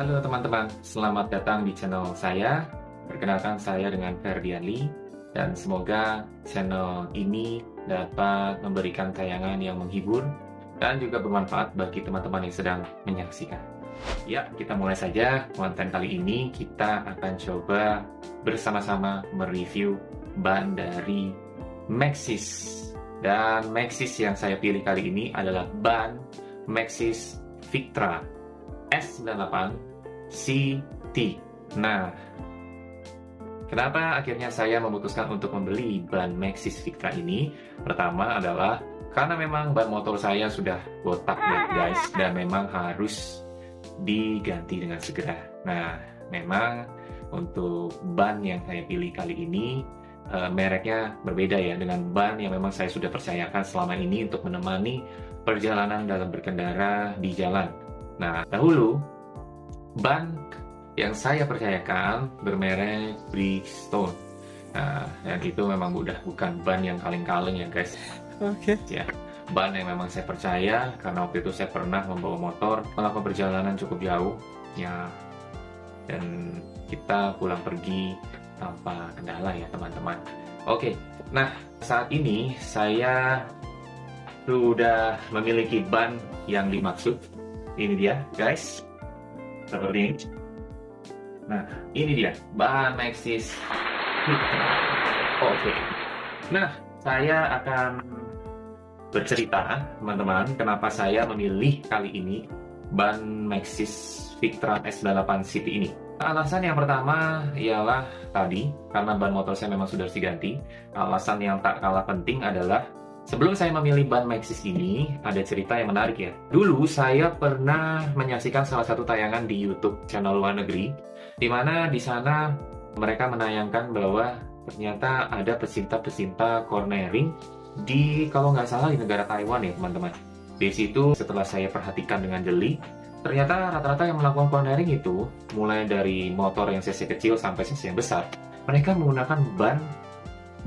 Halo teman-teman, selamat datang di channel saya. Perkenalkan saya dengan Ferdianli dan semoga channel ini dapat memberikan tayangan yang menghibur dan juga bermanfaat bagi teman-teman yang sedang menyaksikan. Ya, kita mulai saja. Konten kali ini kita akan coba bersama-sama mereview ban dari Maxxis. Dan Maxxis yang saya pilih kali ini adalah ban Maxxis Victra S98 CT. Nah, kenapa akhirnya saya memutuskan untuk membeli ban Maxxis Victra ini? Pertama adalah karena memang ban motor saya sudah botak ya guys, dan memang harus diganti dengan segera. Nah, memang untuk ban yang saya pilih kali ini mereknya berbeda ya dengan ban yang memang saya sudah percayakan selama ini untuk menemani perjalanan dalam berkendara di jalan. Nah, dahulu ban yang saya percayakan bermerek Bridgestone. Nah, dan itu memang bukan ban yang kaleng-kaleng ya guys. Oke. Ya, ban yang memang saya percaya karena waktu itu saya pernah membawa motor melakukan perjalanan cukup jauh ya, dan kita pulang pergi tanpa kendala ya teman-teman. Oke, nah saat ini saya sudah memiliki ban yang dimaksud. Ini dia guys, seperti ini. Nah, ini dia ban Maxxis Victra. Oke. Nah, saya akan bercerita teman-teman kenapa saya memilih kali ini ban Maxxis Victra S98 City ini. Alasan yang pertama ialah tadi karena ban motor saya memang sudah harus diganti. Alasan yang tak kalah penting adalah sebelum saya memilih ban Maxxis ini, ada cerita yang menarik ya. Dulu saya pernah menyaksikan salah satu tayangan di YouTube channel luar negeri, di mana di sana mereka menayangkan bahwa ternyata ada pecinta-pecinta cornering di, kalau nggak salah, di negara Taiwan ya teman-teman. Di situ setelah saya perhatikan dengan jeli, ternyata rata-rata yang melakukan cornering itu, mulai dari motor yang cc kecil sampai cc yang besar, mereka menggunakan ban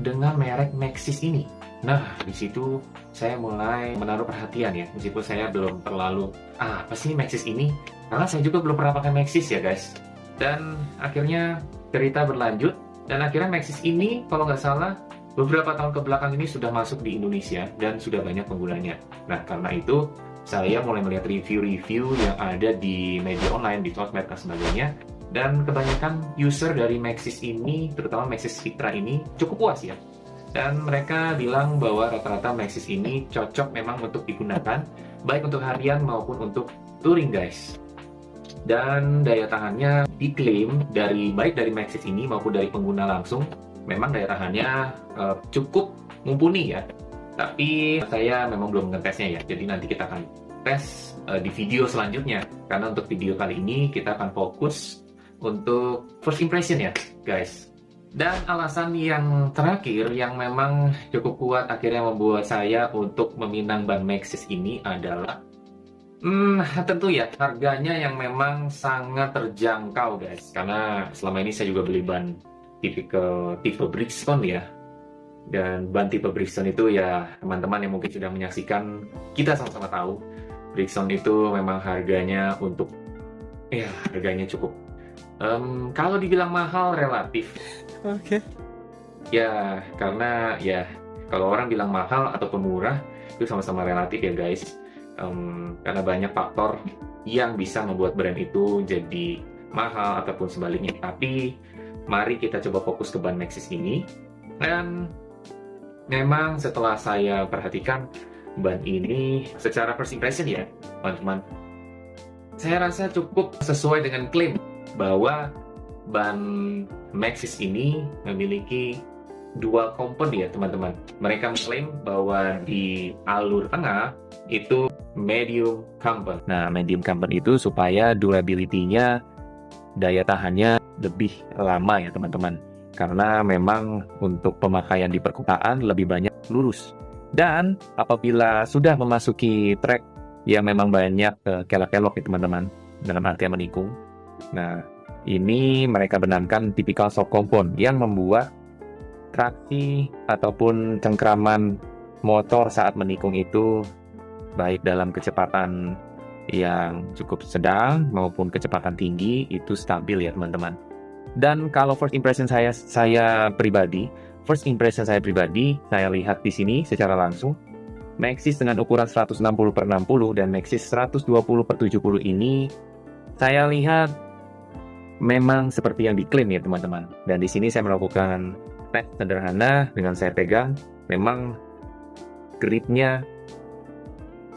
dengan merek Maxxis ini. Nah, di situ saya mulai menaruh perhatian ya, meskipun saya belum terlalu, apa sih Maxxis ini? Karena saya juga belum pernah pakai Maxxis ya guys. Dan akhirnya cerita berlanjut, dan akhirnya Maxxis ini, kalau nggak salah, beberapa tahun ke belakang ini sudah masuk di Indonesia, dan sudah banyak penggunanya. Nah, karena itu, saya mulai melihat review-review yang ada di media online, di sosmed, dan sebagainya. Dan kebanyakan user dari Maxxis ini, terutama Maxxis Victra ini, cukup puas ya. Dan mereka bilang bahwa rata-rata Maxxis ini cocok memang untuk digunakan, baik untuk harian maupun untuk touring guys. Dan daya tahannya diklaim baik dari Maxxis ini maupun dari pengguna langsung, memang daya tahannya cukup mumpuni ya. Tapi saya memang belum ngetesnya ya, jadi nanti kita akan tes di video selanjutnya. Karena untuk video kali ini kita akan fokus untuk first impression ya guys. Dan alasan yang terakhir yang memang cukup kuat akhirnya membuat saya untuk meminang ban Maxxis ini adalah tentu ya harganya yang memang sangat terjangkau guys. Karena selama ini saya juga beli ban tipe Bridgestone ya. Dan ban tipe Bridgestone itu ya teman-teman yang mungkin sudah menyaksikan, kita sama-sama tahu Bridgestone itu memang harganya harganya cukup kalau dibilang mahal relatif. Oke. Ya, karena ya kalau orang bilang mahal ataupun murah itu sama-sama relatif ya guys. Karena banyak faktor yang bisa membuat brand itu jadi mahal ataupun sebaliknya. Tapi mari kita coba fokus ke ban Maxxis ini. Dan memang setelah saya perhatikan ban ini secara first impression ya teman-teman, saya rasa cukup sesuai dengan klaim bahwa ban Maxxis ini memiliki dual component ya teman-teman. Mereka mengklaim bahwa di alur tengah itu medium component. Nah, medium component itu supaya durability-nya, daya tahannya lebih lama ya teman-teman. Karena memang untuk pemakaian di perkotaan lebih banyak lurus. Dan apabila sudah memasuki trek yang memang banyak kelok-kelok ya teman-teman, dalam artian menikung. Nah, ini mereka benamkan tipikal shock component yang membuat traksi ataupun cengkraman motor saat menikung itu baik dalam kecepatan yang cukup sedang maupun kecepatan tinggi itu stabil ya teman-teman. Dan kalau first impression saya pribadi, saya lihat di sini secara langsung, Maxxis dengan ukuran 160/60 dan Maxxis 120/70 ini saya lihat memang seperti yang diklaim ya teman-teman. Dan di sini saya melakukan tes sederhana dengan saya pegang, memang gripnya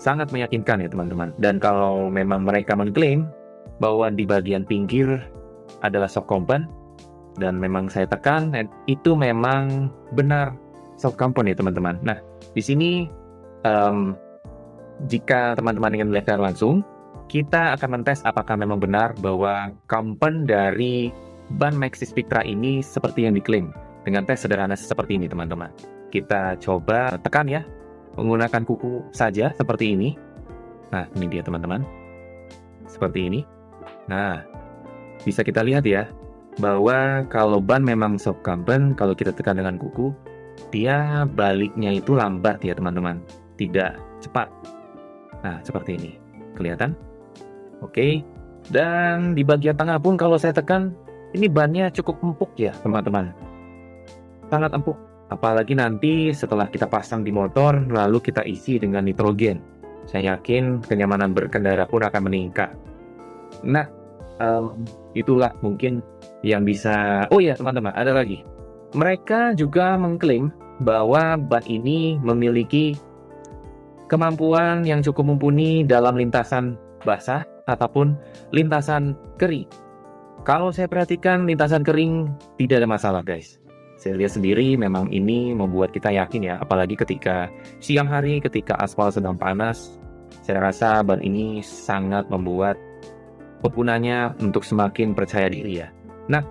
sangat meyakinkan ya teman-teman. Dan kalau memang mereka mengklaim bahwa di bagian pinggir adalah shock compound, dan memang saya tekan, itu memang benar shock compound ya teman-teman. Nah, di sini jika teman-teman ingin melihat secara langsung, kita akan mentes apakah memang benar bahwa compound dari ban Maxxis Victra ini seperti yang diklaim. Dengan tes sederhana seperti ini teman-teman. Kita coba tekan ya, menggunakan kuku saja seperti ini. Nah, ini dia teman-teman. Seperti ini. Nah, bisa kita lihat ya, bahwa kalau ban memang shock compound, kalau kita tekan dengan kuku, dia baliknya itu lambat ya teman-teman. Tidak cepat. Nah, seperti ini. Kelihatan? Oke. Dan di bagian tengah pun kalau saya tekan, ini bannya cukup empuk ya teman-teman. Sangat empuk. Apalagi nanti setelah kita pasang di motor, lalu kita isi dengan nitrogen. Saya yakin kenyamanan berkendara pun akan meningkat. Nah, itulah mungkin yang bisa... Oh ya teman-teman, ada lagi. Mereka juga mengklaim bahwa ban ini memiliki kemampuan yang cukup mumpuni dalam lintasan basah ataupun lintasan kering. Kalau saya perhatikan lintasan kering tidak ada masalah guys. Saya lihat sendiri memang ini membuat kita yakin ya, apalagi ketika siang hari, ketika aspal sedang panas, saya rasa ban ini sangat membuat penggunanya untuk semakin percaya diri ya. Nah,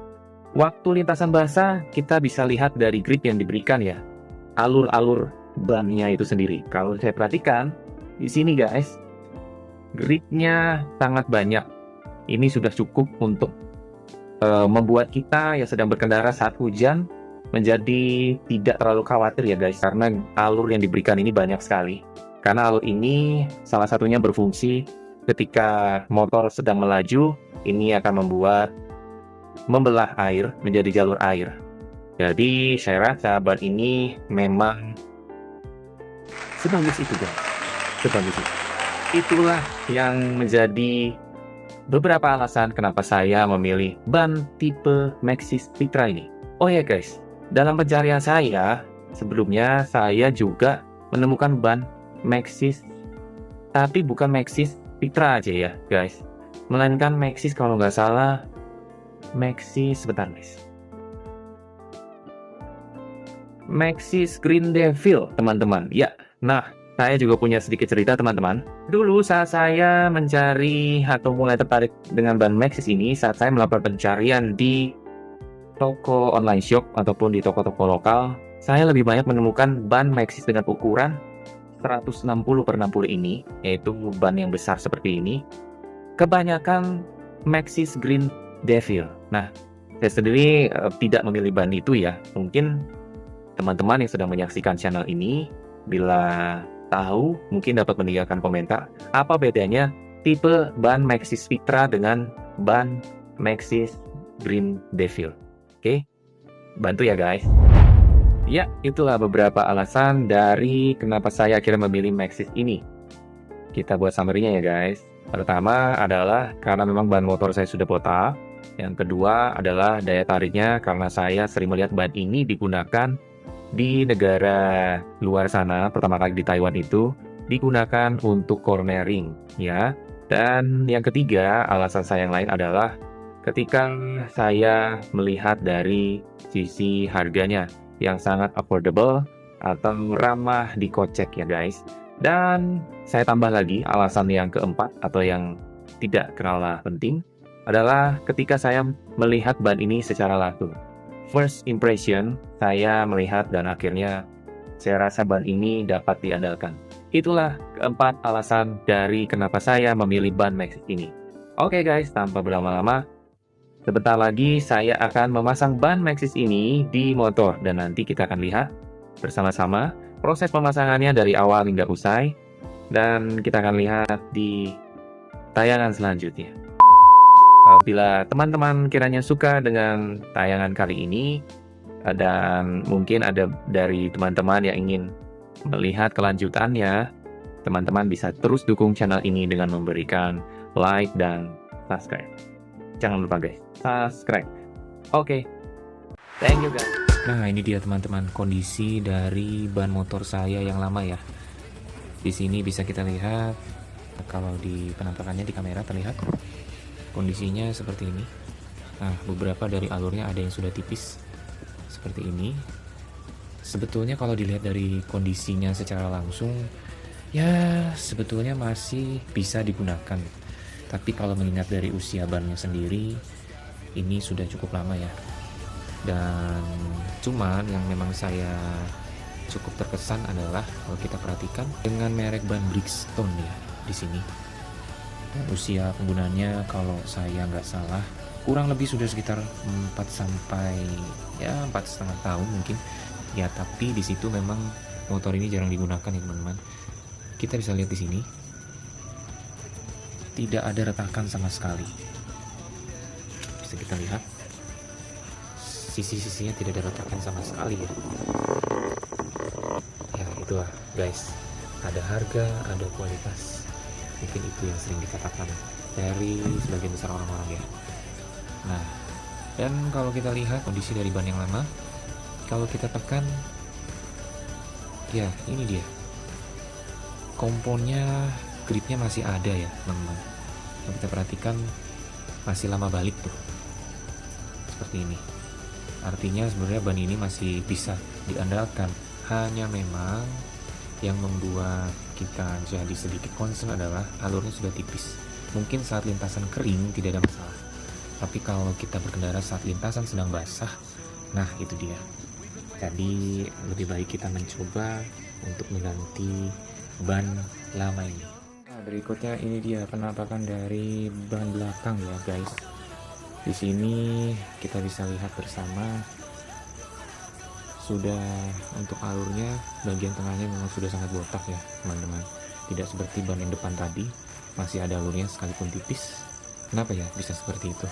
waktu lintasan basah kita bisa lihat dari grip yang diberikan ya, alur-alur bannya itu sendiri. Kalau saya perhatikan di sini guys, gripnya sangat banyak. Ini sudah cukup untuk membuat kita yang sedang berkendara saat hujan menjadi tidak terlalu khawatir ya guys, karena alur yang diberikan ini banyak sekali. Karena alur ini salah satunya berfungsi ketika motor sedang melaju, ini akan membelah air menjadi jalur air. Jadi saya rasa ban ini memang sebagus itu guys, sebagus itu. Itulah yang menjadi beberapa alasan kenapa saya memilih ban tipe Maxxis Victra ini. Oh ya guys, dalam pencarian saya, sebelumnya saya juga menemukan ban Maxxis, tapi bukan Maxxis Victra aja ya guys, melainkan Maxxis kalau nggak salah, Maxxis, sebentar guys, Maxxis Green Devil teman-teman. Ya, nah saya juga punya sedikit cerita teman-teman. Dulu saat saya mencari atau mulai tertarik dengan ban Maxxis ini, saat saya melakukan pencarian di toko online shop ataupun di toko-toko lokal, saya lebih banyak menemukan ban Maxxis dengan ukuran 160/60 ini, yaitu ban yang besar seperti ini. Kebanyakan Maxxis Green Devil. Nah, saya sendiri tidak memilih ban itu ya. Mungkin teman-teman yang sedang menyaksikan channel ini, bila tahu, mungkin dapat meninggalkan komentar apa bedanya tipe ban Maxxis Victra dengan ban Maxxis Green Devil. Oke, bantu ya guys. Ya, itulah beberapa alasan dari kenapa saya akhirnya memilih Maxxis ini. Kita buat summary-nya ya guys. Pertama adalah karena memang ban motor saya sudah botak. Yang kedua adalah daya tariknya, karena saya sering melihat ban ini digunakan di negara luar sana. Pertama kali di Taiwan itu digunakan untuk cornering ya. Dan yang ketiga, alasan saya yang lain adalah ketika saya melihat dari sisi harganya yang sangat affordable atau ramah dikocek ya guys. Dan saya tambah lagi alasan yang keempat atau yang tidak kalah penting adalah ketika saya melihat ban ini secara langsung. First impression, saya melihat dan akhirnya saya rasa ban ini dapat diandalkan. Itulah keempat alasan dari kenapa saya memilih ban Maxxis ini. Oke guys, tanpa berlama-lama, sebentar lagi saya akan memasang ban Maxxis ini di motor dan nanti kita akan lihat bersama-sama proses pemasangannya dari awal hingga usai, dan kita akan lihat di tayangan selanjutnya. Bila teman-teman kiranya suka dengan tayangan kali ini, dan mungkin ada dari teman-teman yang ingin melihat kelanjutannya, teman-teman bisa terus dukung channel ini dengan memberikan like dan subscribe. Jangan lupa guys, subscribe. Oke, thank you guys. Nah, ini dia teman-teman kondisi dari ban motor saya yang lama ya. Di sini bisa kita lihat, kalau di penampakannya di kamera terlihat kondisinya seperti ini. Nah, beberapa dari alurnya ada yang sudah tipis seperti ini. Sebetulnya kalau dilihat dari kondisinya secara langsung, ya sebetulnya masih bisa digunakan. Tapi kalau mengingat dari usia bannya sendiri, ini sudah cukup lama ya. Dan cuman yang memang saya cukup terkesan adalah kalau kita perhatikan dengan merek ban Bridgestone ya di sini. Dan usia penggunaannya kalau saya nggak salah kurang lebih sudah sekitar 4 sampai ya 4,5 tahun mungkin. Ya, tapi di situ memang motor ini jarang digunakan ya teman-teman. Kita bisa lihat di sini tidak ada retakan sama sekali. Bisa kita lihat sisi-sisinya tidak ada retakan sama sekali ya. Ya itulah guys, ada harga, ada kualitas. Mungkin itu yang sering dikatakan dari sebagian besar orang-orang ya. Nah, dan kalau kita lihat kondisi dari ban yang lama, kalau kita tekan, ya ini dia, komponnya, gripnya masih ada ya teman-teman. Kalau kita perhatikan masih lama balik tuh, seperti ini. Artinya sebenarnya ban ini masih bisa diandalkan. Hanya memang yang membuat kita jadi sedikit concern adalah alurnya sudah tipis. Mungkin saat lintasan kering tidak ada masalah, tapi kalau kita berkendara saat lintasan sedang basah, nah itu dia. Jadi lebih baik kita mencoba untuk mengganti ban lama ini. Nah, berikutnya ini dia penampakan dari ban belakang ya guys. Di sini kita bisa lihat bersama, sudah untuk alurnya bagian tengahnya memang sudah sangat botak ya teman-teman. Tidak seperti ban yang depan tadi, masih ada alurnya sekalipun tipis. Kenapa ya bisa seperti itu?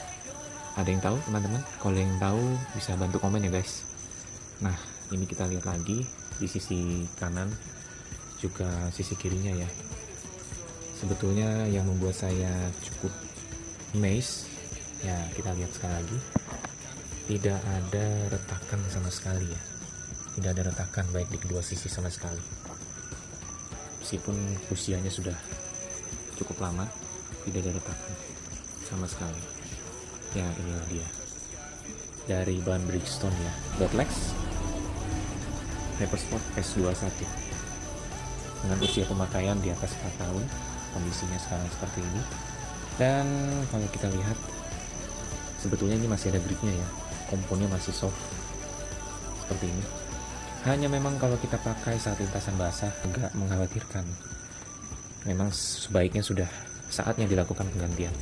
Ada yang tahu teman-teman? Kalau yang tahu bisa bantu komen ya guys. Nah, ini kita lihat lagi di sisi kanan juga sisi kirinya ya. Sebetulnya yang membuat saya cukup amazed ya, kita lihat sekali lagi, tidak ada retakan sama sekali ya. Tidak ada retakan baik di kedua sisi sama sekali. Meskipun usianya sudah cukup lama, tidak ada retakan sama sekali. Ya, inilah dia dari ban Bridgestone ya, Dotlex Hypersport S21 dengan usia pemakaian di atas 4 tahun. Kondisinya sekarang seperti ini. Dan kalau kita lihat, sebetulnya ini masih ada gripnya ya, komponnya masih soft seperti ini. Hanya memang kalau kita pakai saat lintasan basah agak mengkhawatirkan. Memang sebaiknya sudah saatnya dilakukan penggantian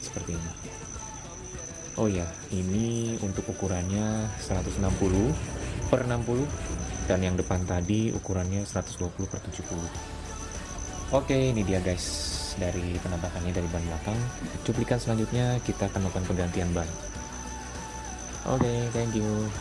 seperti ini. Oh ya, ini untuk ukurannya 160/60, dan yang depan tadi ukurannya 120/70. Oke, ini dia guys dari penampakannya dari ban belakang. Cuplikan selanjutnya kita akan melakukan penggantian ban. Oke, thank you.